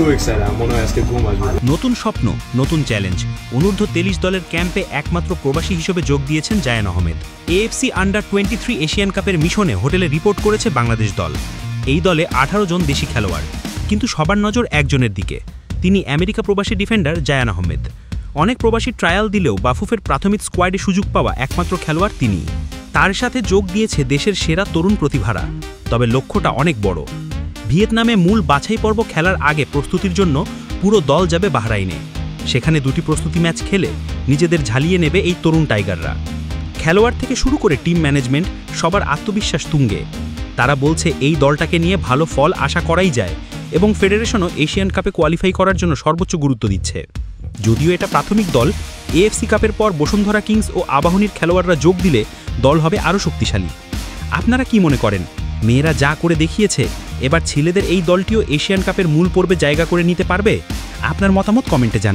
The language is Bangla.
so excited. আমার মনে হয় আজকে ঘুম আসবে। নতুন স্বপ্ন, নতুন চ্যালেঞ্জ। অনূর্ধ্ব 23 দলের ক্যাম্পে একমাত্র প্রবাসী হিসেবে যোগ দিয়েছেন জায়ান আহমেদ। AFC আন্ডার-23 এশিয়ান কাপের মিশনে হোটেলে রিপোর্ট করেছে বাংলাদেশ দল। এই দলে 18 জন দেশি খেলোয়াড়, কিন্তু সবার নজর একজনের দিকে। তিনি আমেরিকা প্রবাসী ডিফেন্ডার জায়ান আহমেদ। অনেক প্রবাসী ট্রায়াল দিলেও বাফুফের প্রাথমিক স্কোয়াডে সুযোগ পাওয়া একমাত্র খেলোয়াড় তিনি। তার সাথে যোগ দিয়েছে দেশের সেরা তরুণ প্রতিভারা। তবে লক্ষ্যটা অনেক বড়। ভিয়েতনামে মূল বাছাই পর্ব খেলার আগে প্রস্তুতির জন্য পুরো দল যাবে বাহরাইনে। সেখানে 2টি প্রস্তুতি ম্যাচ খেলে নিজেদের ঝালিয়ে নেবে এই তরুণ টাইগাররা। খেলোয়াড় থেকে শুরু করে টিম ম্যানেজমেন্ট সবার আত্মবিশ্বাস তুঙ্গে। তারা বলছে এই দলটাকে নিয়ে ভালো ফল আশা করাই যায় এবং ফেডারেশনও এশিয়ান কাপে কোয়ালিফাই করার জন্য সর্বোচ্চ গুরুত্ব দিচ্ছে। যদিও এটা প্রাথমিক দল, AFC কাপের পর বসুন্ধরা কিংস ও আবাহনীর খেলোয়াড়রা যোগ দিলে দল হবে আরও শক্তিশালী। আপনারা কি মনে করেন, মেয়েরা যা করে দেখিয়েছে এবার ছেলেদের এই দলটিও এশিয়ান কাপের মূল পর্বে জায়গা করে নিতে পারবে? আপনার মতামত কমেন্টে জানান।